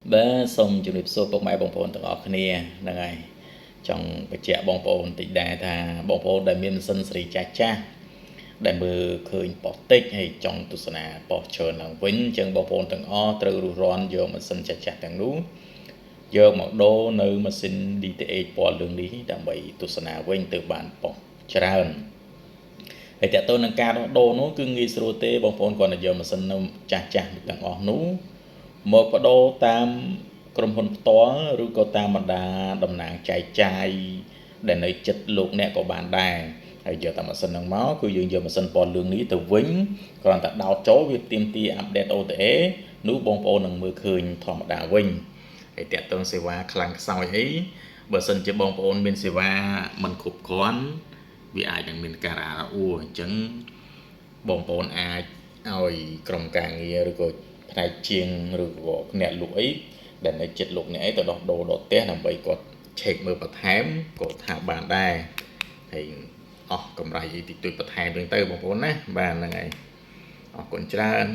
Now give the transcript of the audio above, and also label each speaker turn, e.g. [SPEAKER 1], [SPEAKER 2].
[SPEAKER 1] Bé xong chụp số bọc máy bóng phồn từng ở kia là ngày trong cái trẻ bóng phồn thì đại thà bóng phồn đại miên sân sỉ cha cha đại mơ khơi bỏ tích hay trong tu sân à bỏ chờ nàng vĩnh chân bóng phồn từng ở từ rù ròn giờ mà sân cha cha từng nú giờ một đô nơi mà xin đi tới bỏ lương lý đảm bảo tu sân à vĩnh từ bản bỏ tràn hay tại tôi nâng cao đó đô nó cứ nghi sưu tê bóng phồn còn là giờ mà sân cha cha từng ở nú một cái đô tamក្រុមហ៊ុនផ្ទាល់ឬក៏តាមបណ្ដាតំណាងចែកចាយដែលនៅចិត្តលោកអ្នកក៏បានដែរហើយយកតាមម៉ាស៊ីនហ្នឹងមកគឺយើងយកម៉ាស៊ីនពណ៌លឿងនេះទៅវិញគ្រាន់តែដោតចូលវាទាមទារអាប់ដេត OTA នោះបងប្អូននឹងមើលឃើញធម្មតាវិញហើយតាក់ទងសេវាខ្លាំងខ្សោយអីបើសិនជាបងប្អូនមានសេវាមិនគ្រប់គ្រាន់វាអាចនឹងមានការរអាក់រអួលអញ្ចឹងបងប្អូនអាចឲ្យក្រុមការងារឬក៏ផ្នែកជាងឬក៏អ្នកលក់អីដែលនៅចិត្តលោកអ្នកឯងទៅដោះដូរដល់ផ្ទះដើម្បីគាត់ឆែកមើលបន្ថែមក៏ថាបានដែរហើយអស់កម្រៃតិចតួចបន្ថែមទៅបងប្អូនណាបាទហ្នឹងហើយអរគុណច្រើន